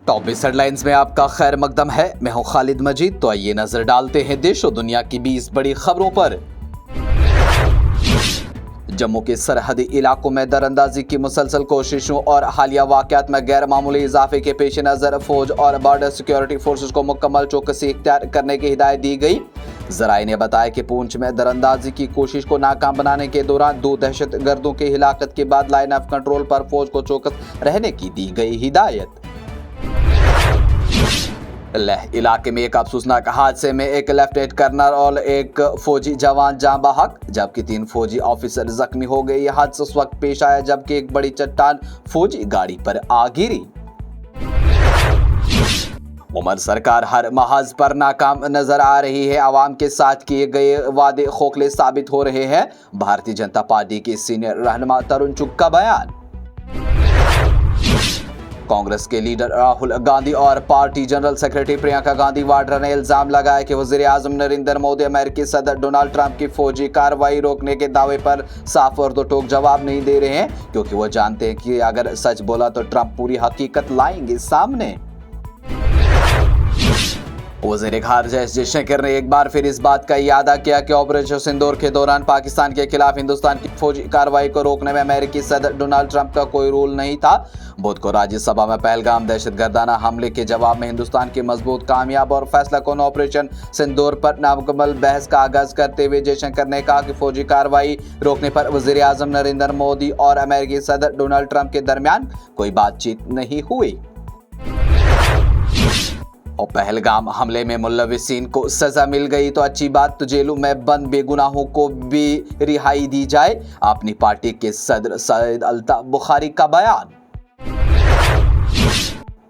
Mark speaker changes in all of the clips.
Speaker 1: Top 20 headlines में आपका खैर मकदम है। मैं हूं खालिद मजीद। तो आइए नजर डालते हैं देश और दुनिया की 20 बड़ी खबरों पर। जम्मू के सरहदी इलाकों में दरअंदाजी की मुसलसल कोशिशों और हालिया वाकयात में गैर मामूली इजाफे के पेश नज़र फौज और बॉर्डर सिक्योरिटी फोर्सेस को मुकम्मल चौकसी इख्तियार करने की हिदायत दी गई। जराये ने बताया कि पूंछ में दरअंदाजी की कोशिश को नाकाम बनाने के दौरान 2 दहशतगर्दों की हिलाकत के बाद लाइन ऑफ कंट्रोल पर फौज को चौकस रहने की दी गई हिदायत। लेह इलाके में एक अफसोसनाक हादसे में एक लेफ्टिनेंट कर्नल और एक फौजी जवान जान बहक जबकि 3 फौजी ऑफिसर जख्मी हो गए। यह हादसा उस वक्त पेश आया जबकि एक बड़ी चट्टान फौजी गाड़ी पर आ गिरी। उमर सरकार हर महाज पर नाकाम नजर आ रही है। आवाम के साथ किए गए वादे खोखले साबित हो रहे हैं। भारतीय जनता पार्टी के सीनियर रहनुमा तरुण चुग का बयान। कांग्रेस के लीडर राहुल गांधी और party general secretary Priyanka Gandhi Vadra ने इल्जाम लगाया कि वजीर आजम नरेंद्र मोदी अमेरिकी सदर डोनाल्ड ट्रंप की फौजी कार्रवाई रोकने के दावे पर साफ और दो टोक जवाब नहीं दे रहे हैं, क्योंकि वो जानते हैं कि अगर सच बोला तो ट्रंप पूरी हकीकत लाएंगे सामने। वज़ीर खारजा एस जयशंकर ने एक बार फिर इस बात का यादा किया कि ऑपरेशन सिंदूर के दौरान पाकिस्तान के खिलाफ हिंदुस्तान की फौजी कार्रवाई को रोकने में अमेरिकी सदर डोनाल्ड ट्रंप का कोई रोल नहीं था। बुध को राज्यसभा में पहलगाम दहशतगर्दाना हमले के जवाब में हिंदुस्तान की मजबूत, कामयाब और फैसला कौन ऑपरेशन सिंदूर पर नामुकम्मल बहस का आगाज करते हुए जयशंकर ने कहा कि फौजी कार्रवाई रोकने पर वज़ीर आज़म नरेंद्र मोदी और अमेरिकी सदर डोनाल्ड ट्रंप के दरमियान कोई बातचीत नहीं हुई। और पहलगाम हमले में मुल्लविसीन को सजा मिल गई तो अच्छी बात, तो जेलों में बंद बेगुनाहों को भी रिहाई दी जाए। अपनी पार्टी के सदर सईद अल्ताफ बुखारी का बयान।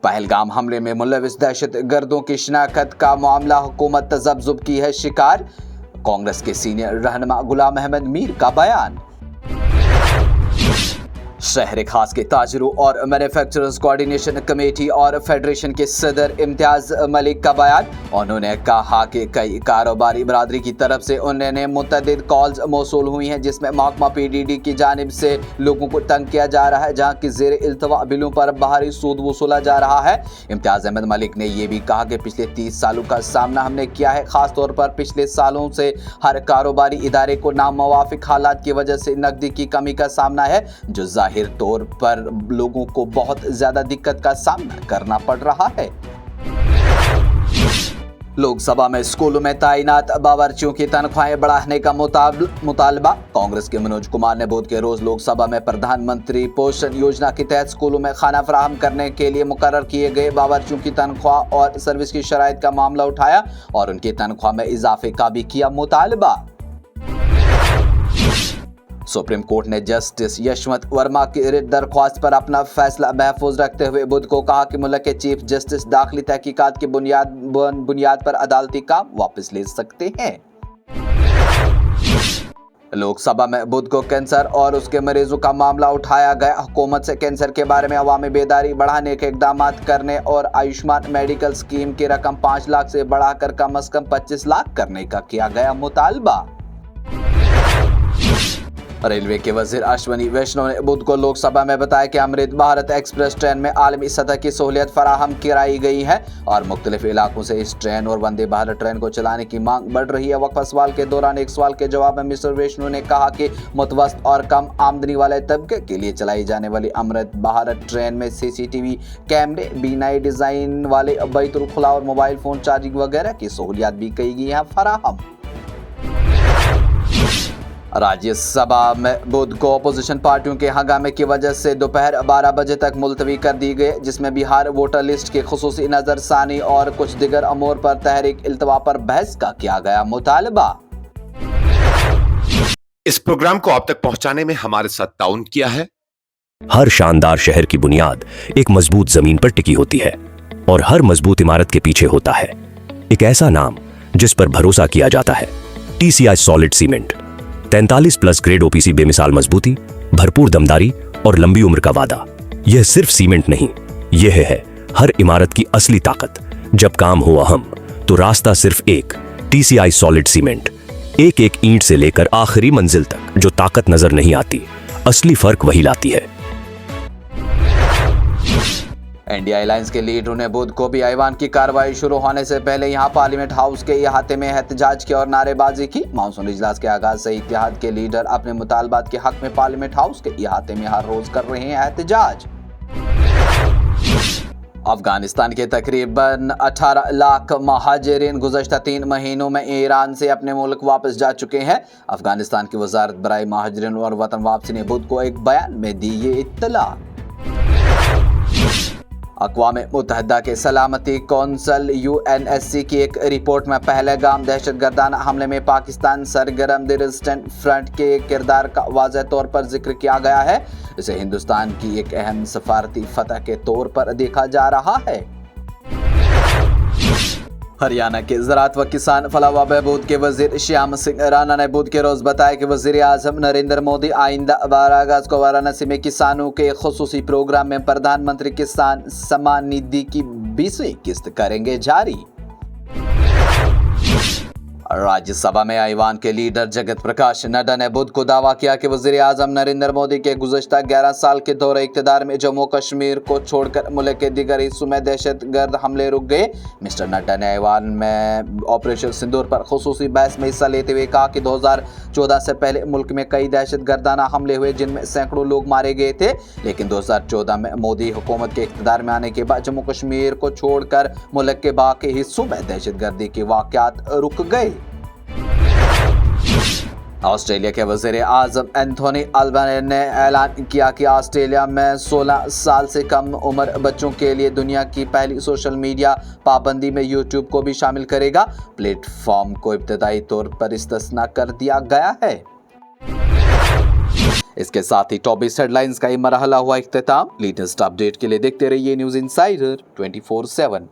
Speaker 1: पहलगाम हमले में मुल्लविस दहशतगर्दों की शिनाख्त का मामला हुकूमत तजब्जुब की है शिकार। कांग्रेस के सीनियर रहनुमा गुलाम अहमद मीर का बयान। शहर खास के ताजरों और मैन्युफैक्चरर्स कोऑर्डिनेशन कमेटी और फेडरेशन के सदर इम्तियाज मलिक का बयान। उन्होंने कहा कि कई कारोबारी बरादरी की तरफ से उन्हें मुतअद्दिद कॉल्स मौसूल हुई हैं जिसमें महकमा पीडीडी की जानिब से लोगों को तंग किया जा रहा है, जहां कि ज़ेर इल्तवा बिलों पर बाहरी सूद वसूला जा रहा है। इम्तियाज अहमद मलिक ने यह भी कहा कि पिछले 30 सालों का सामना हमने किया है। खासतौर पर पिछले सालों से हर कारोबारी इदारे को नामुवाफिक हालात की वजह से नकदी की कमी का सामना है, जो जाहिर तौर पर लोगों को बहुत ज्यादा दिक्कत का सामना करना पड़ रहा है। लोकसभा में स्कूलों में तैनात बावर्चियों की तनख्वाहें बढ़ाने का मुतालबा। कांग्रेस के मनोज कुमार ने बुध के रोज लोकसभा में प्रधानमंत्री पोषण योजना के तहत स्कूलों में खाना फराहम करने के लिए मुकर्रर किए गए बावर्चियों की तनख्वाह और सर्विस की शराइत का मामला उठाया और उनकी तनख्वाह में इजाफे का भी किया मुतालबा। सुप्रीम कोर्ट ने जस्टिस यशवंत वर्मा की रिट दरख्वास्त पर अपना फैसला महफूज रखते हुए बुध को कहा कि मुल्क के चीफ जस्टिस दाखिली तहकीकात की बुनियाद पर अदालती काम वापस ले सकते हैं। लोकसभा में बुध को कैंसर और उसके मरीजों का मामला उठाया गया। हुकूमत से कैंसर के बारे में अवामी बेदारी बढ़ाने के इकदाम करने और आयुष्मान मेडिकल स्कीम की रकम 5 लाख से बढ़ाकर कम से कम 25 लाख करने का किया गया मुतालबा। रेलवे के वजीर अश्वनी वैष्णव ने बुध को लोकसभा में बताया कि अमृत भारत एक्सप्रेस ट्रेन में आलमी सतह की सहूलियत फराहम कराई गई है और मुख्तलिफ इलाकों से इस ट्रेन और वंदे भारत ट्रेन को चलाने की मांग बढ़ रही है। वक्फा सवाल के दौरान एक सवाल के जवाब में मिस्टर वैष्णव ने कहा कि मुतवस्सित और कम आमदनी वाले तबके के लिए चलाई जाने वाली अमृत भारत ट्रेन में CCTV कैमरे, B9 डिजाइन वाले बैतुल खुला और मोबाइल फोन चार्जिंग वगैरह की सहूलियत भी की गई है फराहम। राज्यसभा में बुध को अपोजिशन पार्टियों के हंगामे की वजह से दोपहर 12 बजे तक मुलतवी कर दी गई, जिसमें बिहार वोटर लिस्ट के खुसूसी नजरसानी और कुछ दिगर अमूर पर तहरीक इल्तवा पर बहस का किया गया मुतालबा।
Speaker 2: इस प्रोग्राम को आप तक पहुंचाने में हमारे साथ ताउन किया है।
Speaker 3: हर शानदार शहर की बुनियाद एक मजबूत जमीन पर टिकी होती है और हर मजबूत इमारत के पीछे होता है एक ऐसा नाम जिस पर भरोसा किया जाता है। TCI solid cement. 43+ grade OPC बेमिसाल मजबूती, भरपूर दमदारी और लंबी उम्र का वादा। यह सिर्फ सीमेंट नहीं, यह है हर इमारत की असली ताकत। जब काम हो अहम तो रास्ता सिर्फ एक, TCI सॉलिड सीमेंट। एक एक ईंट से लेकर आखिरी मंजिल तक जो ताकत नजर नहीं आती, असली फर्क वही लाती है।
Speaker 1: इंडिया अलायंस के लीडर ने बुध को भी ऐवान की कार्रवाई शुरू होने से पहले यहां पार्लियामेंट हाउस के अहाते में एहतजाज की और नारेबाजी की। मानसून इजलास के आगाज से इत्तेहाद के लीडर अपने मुतालबात के हक में पार्लियामेंट हाउस के अहाते में हर रोज कर रहे हैं एहतजाज। अफगानिस्तान के तकरीबन 18 लाख महाजिरीन गुज़श्ता 3 महीनों में ईरान से अपने मुल्क वापस जा चुके हैं। अफगानिस्तान की वजारत बराए महाजिरीन और वतन वापसी ने बुध को एक बयान में दी ये इत्तला। अक़वाम मुत्तहिदा के सलामती कौंसल UNSC की एक रिपोर्ट में पहलगाम दहशतगर्दाना हमले में पाकिस्तान सरगर्म द रेजिस्टेंट फ्रंट के किरदार का वाज़ेह तौर पर जिक्र किया गया है। इसे हिंदुस्तान की एक अहम सफारती फतह के तौर पर देखा जा रहा है। हरियाणा के ज़राअत व किसान फलाह व बहबूद के वजीर श्याम सिंह राणा ने बुध के रोज बताया कि वजीर आज़म नरेंद्र मोदी आइंदा 12 अगस्त को वाराणसी में किसानों के खुसूसी प्रोग्राम में प्रधानमंत्री किसान सम्मान निधि की 20वीं किस्त करेंगे जारी। राज्यसभा में ऐवान के लीडर जगत प्रकाश नड्डा ने बुध को दावा किया कि वजीर आज़म नरेंद्र मोदी के गुज़श्ता 11 साल के दौरे इक़्तिदार में जम्मू कश्मीर को छोड़कर मुल्क के दीगर हिस्सों में दहशतगर्द हमले रुक गए। मिस्टर नड्डा ने ऐवान में ऑपरेशन सिंदूर पर खुसूसी बहस में हिस्सा लेते हुए कहा कि 2014 से पहले मुल्क में कई दहशतगर्दाना हमले हुए जिनमें सैकड़ों लोग मारे गए थे, लेकिन 2014 में मोदी हुकूमत के इक़्तिदार में आने के बाद जम्मू कश्मीर को छोड़कर मुल्क के बाकी हिस्सों में दहशतगर्दी के वाक़यात रुक गए। ऑस्ट्रेलिया के वज़ीर आज़म एंथोनी अल्बनीज़ ने ऐलान किया कि ऑस्ट्रेलिया में 16 साल से कम उम्र बच्चों के लिए दुनिया की पहली सोशल मीडिया पाबंदी में यूट्यूब को भी शामिल करेगा। प्लेटफॉर्म को इब्तदाई तौर पर इस्तिस्ना कर दिया गया है। इसके साथ ही टॉप 20 हेडलाइंस का ये मरहला हुआ इख्तिताम। लेटेस्ट अपडेट के लिए देखते रहिए न्यूज़ इनसाइडर 24/7।